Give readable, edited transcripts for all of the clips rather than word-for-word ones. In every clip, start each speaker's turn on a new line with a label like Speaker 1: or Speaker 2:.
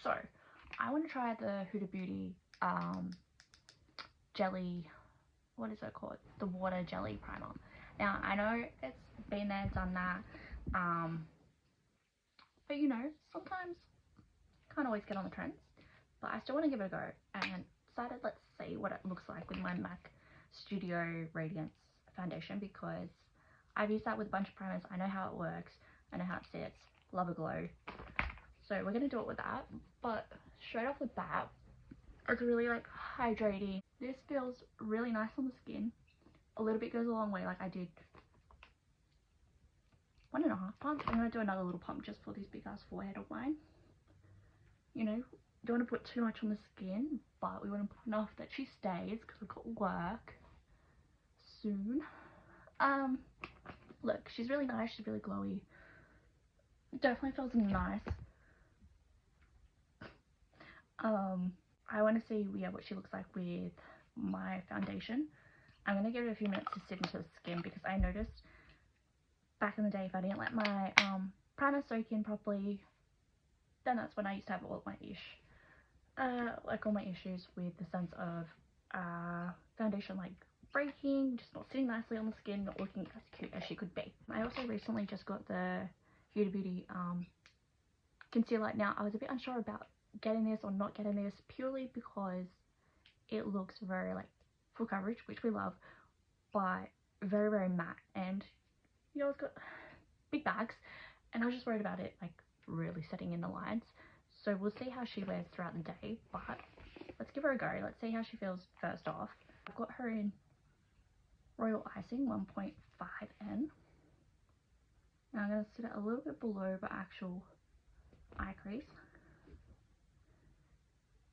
Speaker 1: So I want to try the Huda Beauty jelly, what is it called, the water jelly primer. Now I know it's been there, done that, but you know, sometimes can't always get on the trends, but I still want to give it a go, and decided let's see what it looks like with my MAC Studio Radiance foundation, because I've used that with a bunch of primers. I know how it works, I know how it sits, love a glow. So we're going to do it with that, but straight off the bat, it's really like hydrating. This feels really nice on the skin. A little bit goes a long way. Like I did 1.5 pumps. I'm going to do another little pump just for this big ass forehead of mine. You know, don't want to put too much on the skin, but we want to put enough that she stays, because we've got work soon. Look, she's really nice, she's really glowy. Definitely feels nice. I want to see what she looks like with my foundation. I'm going to give it a few minutes to sit into the skin, because I noticed back in the day if I didn't let my primer soak in properly, then that's when I used to have all my all my issues with the sense of foundation like breaking, just not sitting nicely on the skin, not looking as cute as she could be. I also recently just got the Huda Beauty concealer. Now I was a bit unsure about getting this or not getting this, purely because it looks very like full coverage, which we love, but very, very matte, and you know, it's got big bags, and I was just worried about it like really setting in the lines. So we'll see how she wears throughout the day, but let's give her a go. Let's see how she feels first off. I've got her in Royal Icing 1.5N. Now I'm going to sit it a little bit below the actual eye crease,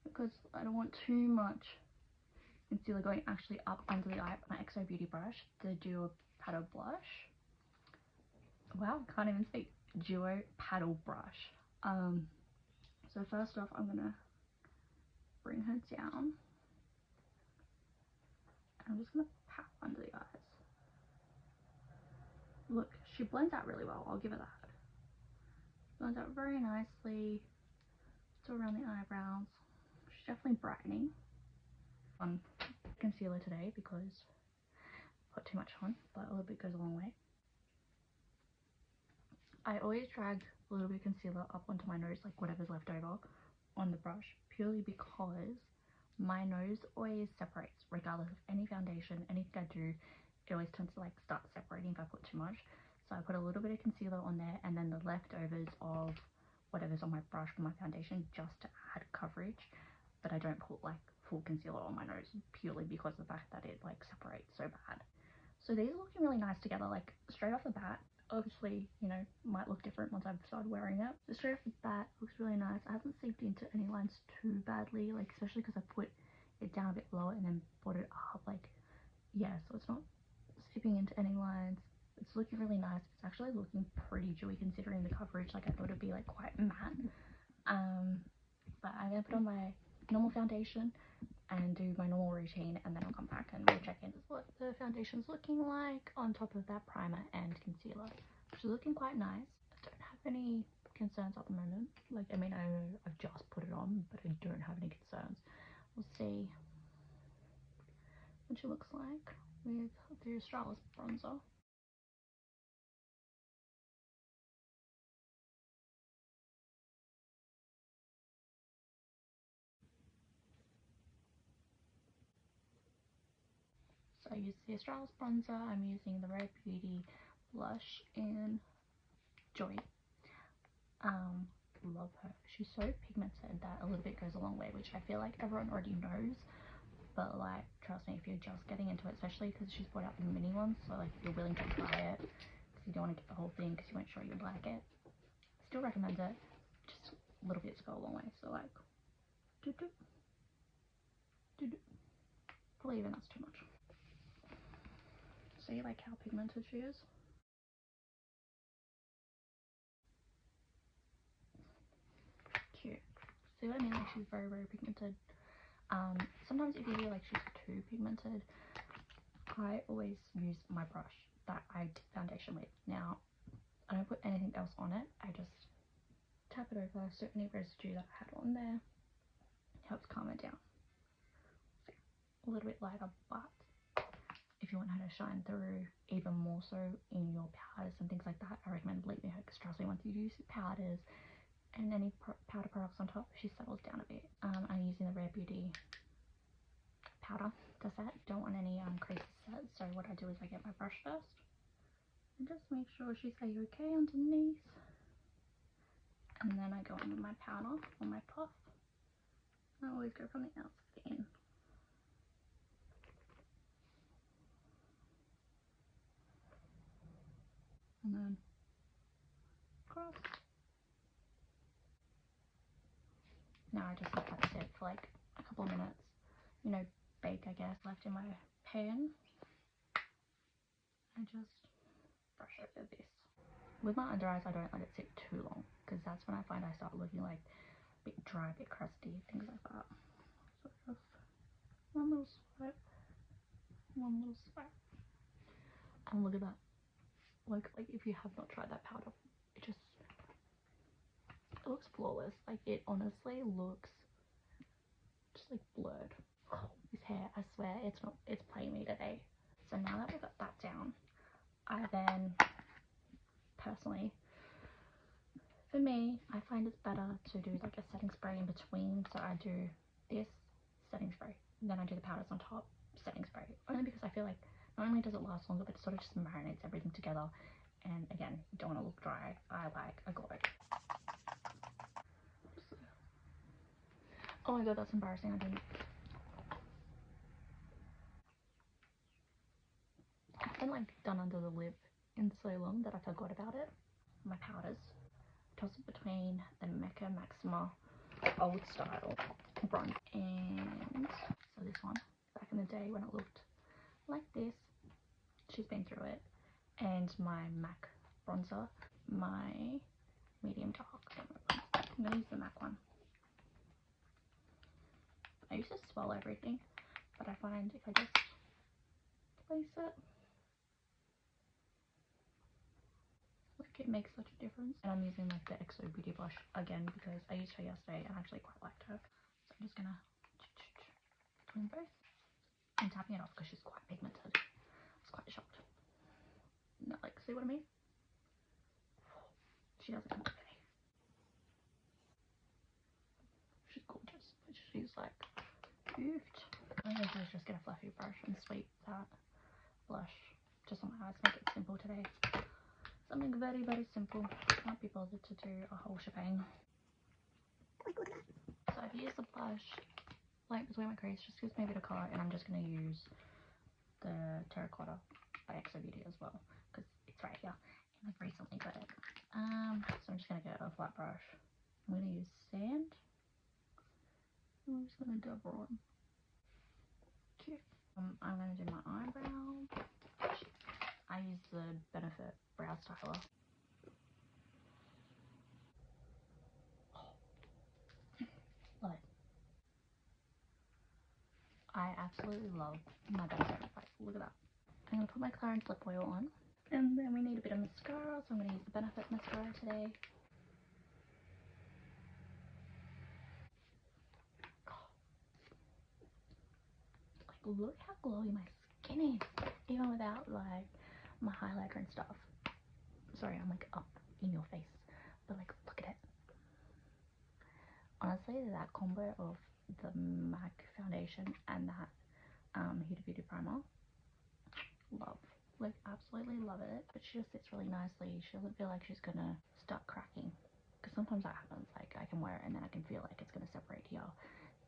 Speaker 1: because I don't want too much concealer going actually up under the eye. My XO Beauty brush, the Duo Paddle Blush. Wow, can't even speak. Duo Paddle Brush. So first off, I'm going to bring her down. I'm just going to pat under the eyes. Look, she blends out really well, I'll give her that. Blends out very nicely. Still around the eyebrows. She's definitely brightening. Concealer today because I put too much on, but a little bit goes a long way. I always drag a little bit of concealer up onto my nose, like whatever's left over on the brush, purely because my nose always separates regardless of any foundation, anything I do. It always tends to like start separating if I put too much. So I put a little bit of concealer on there, and then the leftovers of whatever's on my brush for my foundation, just to add coverage. But I don't put like full concealer on my nose, purely because of the fact that it like separates so bad. So these are looking really nice together, like straight off the bat. Obviously, you know, might look different once I've started wearing it. So straight off the bat, looks really nice. I haven't seeped into any lines too badly, like especially because I put it down a bit lower and then brought it up, like, yeah, so it's not seeping into any lines. It's looking really nice. It's actually looking pretty dewy considering the coverage. Like I thought it'd be like quite matte. But I'm gonna put on my normal foundation and do my normal routine, and then I'll come back and we'll check in what the foundation's looking like on top of that primer and concealer, which is looking quite nice. I don't have any concerns at the moment. Like, I mean, I know I've just put it on, but I don't have any concerns. We'll see what she looks like with the Australis bronzer. So I use the Australis bronzer. I'm using the Rare Beauty blush in Joy. Love her. She's so pigmented that a little bit goes a long way, which I feel like everyone already knows. But like, trust me, if you're just getting into it, especially because she's brought out the mini ones, so like if you're willing to try it, because you don't want to get the whole thing because you weren't sure you'd like it, still recommend it. Just little bits go a long way. So like, probably even that's too much. See like how pigmented she is? Cute. See what I mean? Like she's very, very pigmented. Sometimes if you feel like she's too pigmented, I always use my brush that I did foundation with. Now, I don't put anything else on it. I just tap it it over so any residue that I had on there helps calm it down. So a little bit lighter, but if you want her to shine through even more so in your powders and things like that, I recommend leave-in her, because trust me, once you use powders and any powder products on top, she settles down a bit. I'm using the Rare Beauty powder to set. Don't want any creases set, so what I do is I get my brush first and just make sure she's okay underneath, and then I go in with my powder on my puff. I always go from the outside in. And then across. Now I just let that sit for like a couple of minutes, you know, bake I guess, left in my pan. I just brush over this. With my under eyes I don't let it sit too long, because that's when I find I start looking like a bit dry, a bit crusty, things like that. So just one little swipe, one little swipe. And look at that. Like if you have not tried that powder, it looks flawless. Like it honestly looks just like blurred. This hair, I swear, it's playing me today. So now that we've got that down, I then personally, for me, I find it's better to do like a setting spray in between. So I do this setting spray, then I do the powders on top, setting spray, only because I feel like not only does it last longer, but it sort of just marinates everything together. And again, you don't want to look dry. I like a glow. Oh my god, that's embarrassing. I didn't. It's been like done under the lip in so long that I forgot about it. My powders, toss it between the Mecca Maxima old style bronze and so this one, back in the day when it looked like this, she's been through it, and my MAC bronzer, my medium dark. I'm gonna use the MAC one. I used to swell everything, but I find if I just place it, like it makes such a difference. And I'm using like the XO Beauty blush again because I used her yesterday and I actually quite liked her. So I'm just gonna between both and tapping it off because she's quite pigmented. I was quite shocked. No, like, see what I mean? She doesn't come today. She's gorgeous. She's like goofed. What I'm gonna do is just get a fluffy brush and sweep that blush just on my eyes. Make it simple today. Something very, very simple. Can't be bothered to do a whole shebang. So I've used the blush like between my crease, just gives me a bit of colour, and I'm just gonna use the Terracotta by XO Beauty as well because it's right here and I've recently got it. So I'm just gonna get a flat brush. I'm gonna use sand. I'm just gonna dab on. Cute. I'm gonna do my eyebrow. I use the Benefit Brow Styler. Love it. I absolutely love my Benefit. Like, look at that. I'm gonna put my Clarins lip oil on. And then we need a bit of mascara, so I'm gonna use the Benefit mascara today. Like, look how glowy my skin is, even without like my highlighter and stuff. Sorry, I'm like up in your face, but like look at it. Honestly, that combo of the MAC foundation and that Huda Beauty primer, love. Like absolutely love it. But she just sits really nicely. She doesn't feel like she's gonna start cracking, because sometimes that happens. Like I can wear it and then I can feel like it's gonna separate here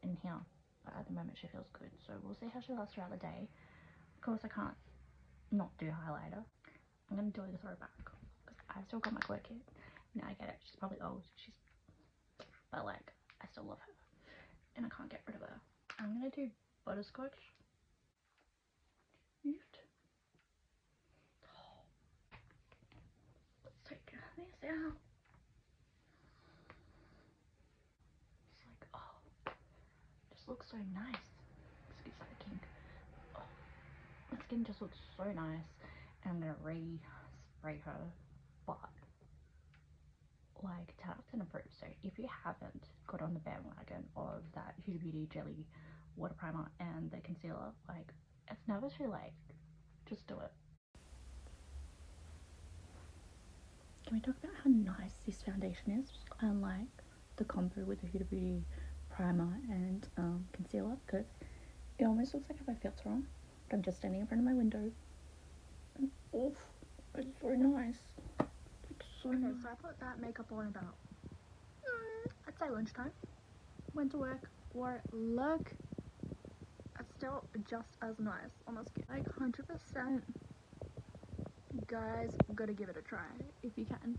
Speaker 1: and here, but at the moment she feels good. So we'll see how she lasts throughout the day. Of course I can't not do highlighter. I'm gonna do like a throwback because I've still got my glow kit. Now I get it, she's probably old, but like I still love her and I can't get rid of her. I'm gonna do butterscotch. Let's take this out. It's like, oh, just looks so nice. Excuse the kink. Oh, my skin just looks so nice. And I'm gonna re-spray her, but like and approved. So if you haven't got on the bandwagon of that Huda Beauty Jelly Water Primer and the concealer, like, it's never too late. Just do it. Can we talk about how nice this foundation is? I like the combo with the Huda Beauty primer and concealer, because it almost looks like I have my filter on, but I'm just standing in front of my window. And oof, it's so nice. It's so nice. So I put that makeup on about, I'd say lunchtime. Went to work, wore it. Look, it's still just as nice on the skin. Like 100%. Guys, gotta give it a try if you can.